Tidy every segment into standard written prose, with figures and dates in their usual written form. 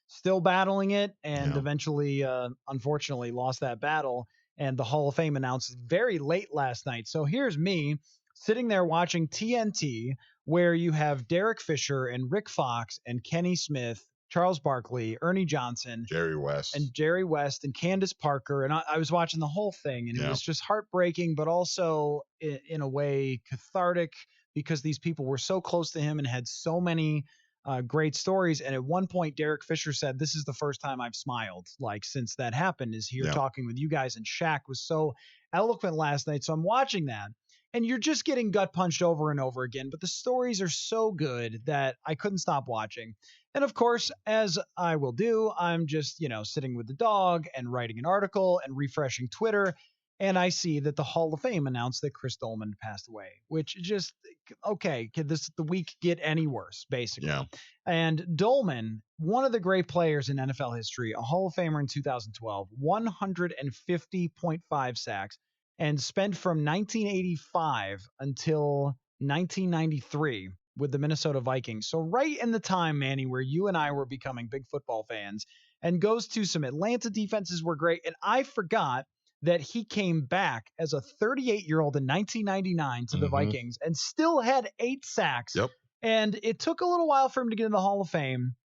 still battling it, and Yeah. eventually, unfortunately, lost that battle. And the Hall of Fame announced very late last night. So here's me sitting there watching TNT, where you have Derek Fisher and Rick Fox and Kenny Smith, Charles Barkley, Ernie Johnson, Jerry West. and Jerry West and Candace Parker. And I was watching the whole thing, and it Yeah. was just heartbreaking, but also in a way cathartic, because these people were so close to him and had so many great stories. And at one point, Derek Fisher said, "This is the first time I've smiled, like, since that happened, is here Yeah. talking with you guys." And Shaq was so eloquent last night. So I'm watching that, and you're just getting gut punched over and over again. But the stories are so good that I couldn't stop watching. And of course, as I will do, I'm just, sitting with the dog and writing an article and refreshing Twitter. And I see that the Hall of Fame announced that Chris Doleman passed away, which just, okay, could the week get any worse, basically? Yeah. And Doleman, one of the great players in NFL history, a Hall of Famer in 2012, 150.5 sacks, and spent from 1985 until 1993 with the Minnesota Vikings. So right in the time, Manny, where you and I were becoming big football fans, and goes to some Atlanta defenses were great. And I forgot that he came back as a 38-year-old in 1999 to the Vikings and still had 8 sacks. Yep. And it took a little while for him to get in the Hall of Fame,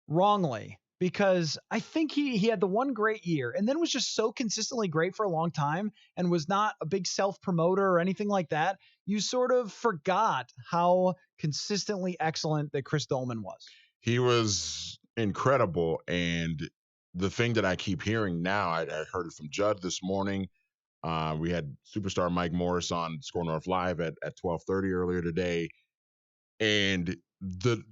wrongly, because I think he had the one great year and then was just so consistently great for a long time and was not a big self-promoter or anything like that. You sort of forgot how consistently excellent that Chris Doleman was. He was incredible. And the thing that I keep hearing now, I heard it from Judd this morning. We had superstar Mike Morris on Score North Live at 12:30 earlier today. And the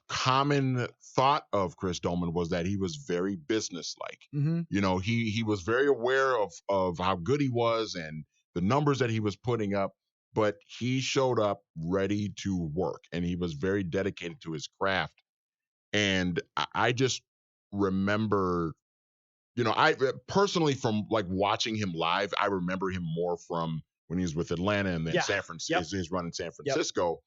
common thought of Chris Doleman was that he was very businesslike. Mm-hmm. He was very aware of how good he was and the numbers that he was putting up, but he showed up ready to work, and he was very dedicated to his craft. And I just remember, I personally, from like watching him live, I remember him more from when he was with Atlanta and then San Francisco, his run in San Francisco.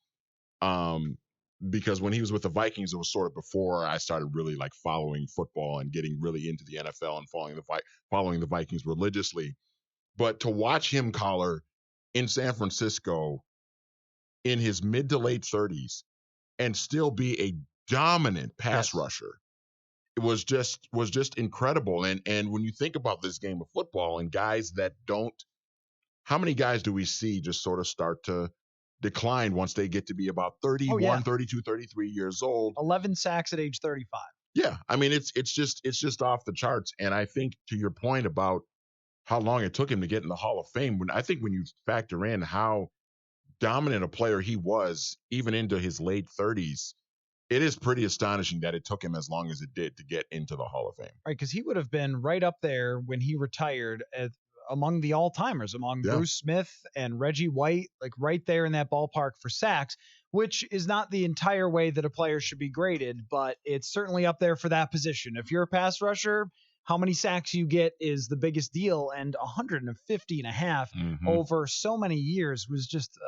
Because when he was with the Vikings, it was sort of before I started really like following football and getting really into the NFL and following the Vikings religiously. But to watch him, Collar, in San Francisco in his mid to late 30s and still be a dominant pass rusher, it was just incredible. And when you think about this game of football and guys that don't, how many guys do we see just sort of start to decline once they get to be about 31, 32, 33 years old? 11 sacks at age 35. Yeah. I mean, it's just off the charts. And I think, to your point about how long it took him to get in the Hall of Fame, when you factor in how dominant a player he was, even into his late 30s, it is pretty astonishing that it took him as long as it did to get into the Hall of Fame. Right, because he would have been right up there when he retired among the all-timers, among Bruce Smith and Reggie White, like right there in that ballpark for sacks, which is not the entire way that a player should be graded, but it's certainly up there for that position. If you're a pass rusher, how many sacks you get is the biggest deal, and 150.5 over so many years was just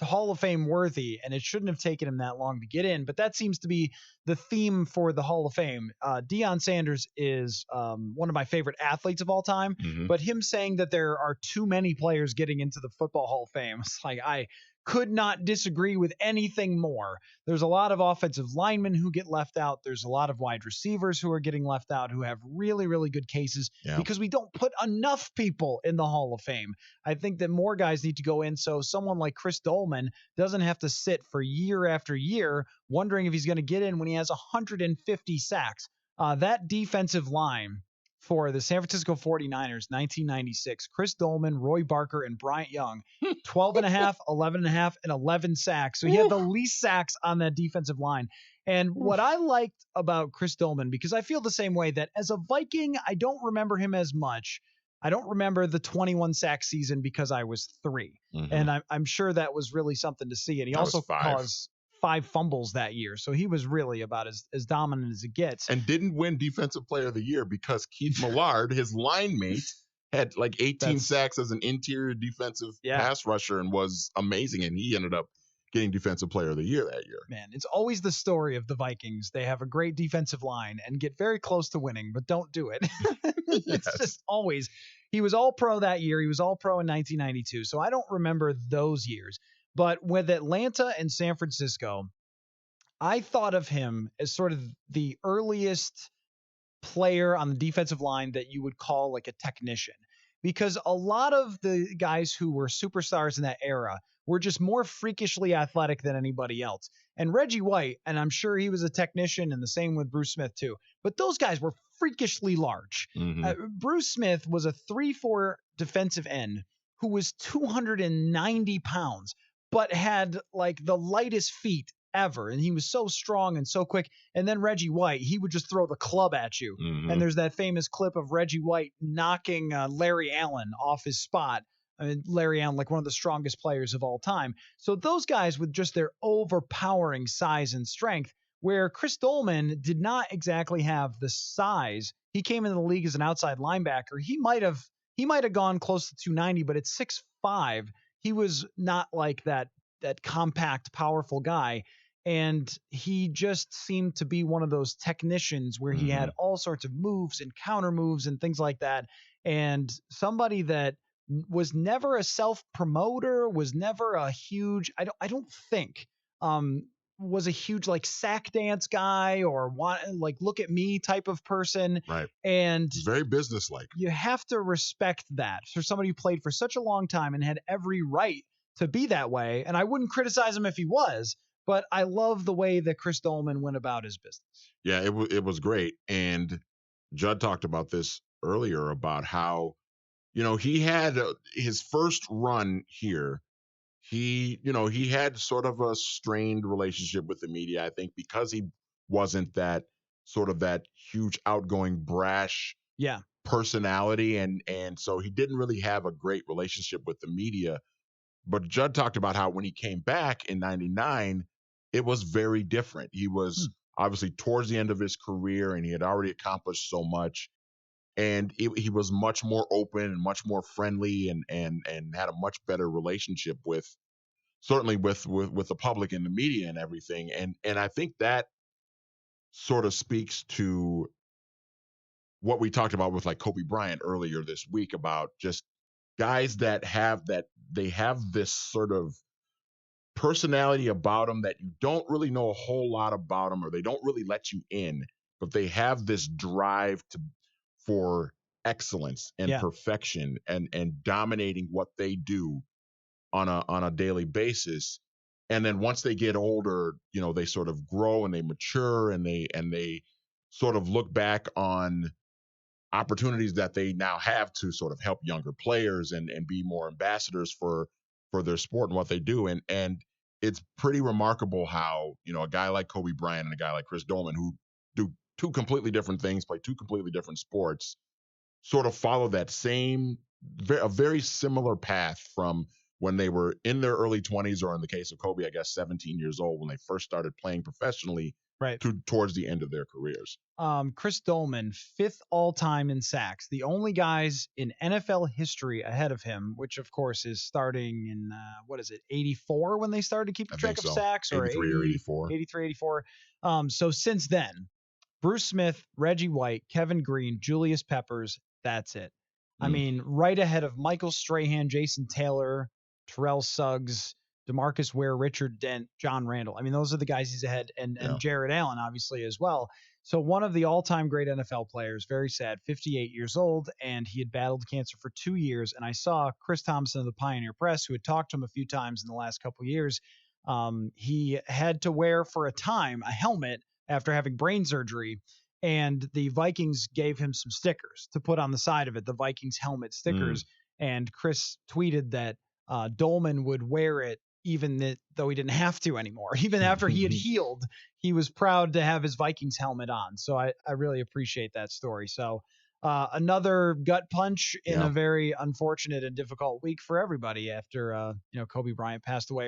Hall of Fame worthy, and it shouldn't have taken him that long to get in. But that seems to be the theme for the Hall of Fame. Deion Sanders is one of my favorite athletes of all time, but him saying that there are too many players getting into the Football Hall of Fame, it's like, I could not disagree with anything more. There's a lot of offensive linemen who get left out. There's a lot of wide receivers who are getting left out who have really, really good cases because we don't put enough people in the Hall of Fame. I think that more guys need to go in so someone like Chris Doleman doesn't have to sit for year after year wondering if he's going to get in when he has 150 sacks. That defensive line for the San Francisco 49ers, 1996, Chris Doleman, Roy Barker, and Bryant Young, 12.5, 11.5, and 11 sacks. So he had the least sacks on that defensive line. And what I liked about Chris Doleman, because I feel the same way, that as a Viking, I don't remember him as much. I don't remember the 21 sack season because I was 3. And I'm sure that was really something to see. And he also caused 5 fumbles that year. So he was really about as dominant as it gets. And didn't win Defensive Player of the Year because Keith Millard, his line mate, had like 18 sacks as an interior defensive pass rusher and was amazing. And he ended up getting Defensive Player of the Year that year. Man, it's always the story of the Vikings. They have a great defensive line and get very close to winning, but don't do it. It's just always. He was all pro that year. He was all pro in 1992. So I don't remember those years. But with Atlanta and San Francisco, I thought of him as sort of the earliest player on the defensive line that you would call like a technician, because a lot of the guys who were superstars in that era were just more freakishly athletic than anybody else. And Reggie White, and I'm sure he was a technician, and the same with Bruce Smith too, but those guys were freakishly large. Bruce Smith was a 3-4 defensive end who was 290 pounds, but had like the lightest feet ever. And he was so strong and so quick. And then Reggie White, he would just throw the club at you. And there's that famous clip of Reggie White knocking Larry Allen off his spot. I mean, Larry Allen, like one of the strongest players of all time. So those guys with just their overpowering size and strength, where Chris Doleman did not exactly have the size. He came into the league as an outside linebacker. He might have gone close to 290, but at 6'5", he was not like that compact, powerful guy. And he just seemed to be one of those technicians where he had all sorts of moves and counter moves and things like that. And somebody that was never a self-promoter, was never a huge, I don't think, was a huge like sack dance guy or like look at me type of person. Right. And very businesslike. You have to respect that for somebody who played for such a long time and had every right to be that way. And I wouldn't criticize him if he was, but I love the way that Chris Doleman went about his business. Yeah, it was great. And Judd talked about this earlier about how, he had his first run here. He had sort of a strained relationship with the media, I think, because he wasn't that sort of that huge outgoing brash personality. And so he didn't really have a great relationship with the media. But Judd talked about how when he came back in 99, it was very different. He was obviously towards the end of his career and he had already accomplished so much. And he was much more open and much more friendly and had a much better relationship with the public and the media and everything. And I think that sort of speaks to what we talked about with like Kobe Bryant earlier this week about just guys that have this sort of personality about them that you don't really know a whole lot about them, or they don't really let you in, but they have this drive for excellence and perfection and dominating what they do on a daily basis. And then once they get older, they sort of grow and they mature and they sort of look back on opportunities that they now have to sort of help younger players and be more ambassadors for their sport and what they do. And it's pretty remarkable how, a guy like Kobe Bryant and a guy like Chris Doleman, who do two completely different things, play two completely different sports, sort of follow that a very similar path from when they were in their early 20s, or in the case of Kobe, I guess 17 years old, when they first started playing professionally, towards the end of their careers. Chris Doleman, 5th all-time in sacks. The only guys in NFL history ahead of him, which of course is starting in, 84 when they started keeping track of sacks? Or 83 or 84. 83, 84. So since then, Bruce Smith, Reggie White, Kevin Green, Julius Peppers, that's it. I mean, right ahead of Michael Strahan, Jason Taylor, Terrell Suggs, DeMarcus Ware, Richard Dent, John Randall. I mean, those are the guys he's ahead, and Jared Allen, obviously, as well. So one of the all-time great NFL players, very sad, 58 years old, and he had battled cancer for 2 years. And I saw Chris Thompson of the Pioneer Press, who had talked to him a few times in the last couple of years. He had to wear, for a time, a helmet after having brain surgery, and the Vikings gave him some stickers to put on the side of it, the Vikings helmet stickers. And Chris tweeted that Doleman would wear it even though he didn't have to anymore. Even after he had healed, he was proud to have his Vikings helmet on. So I really appreciate that story. So another gut punch in a very unfortunate and difficult week for everybody after Kobe Bryant passed away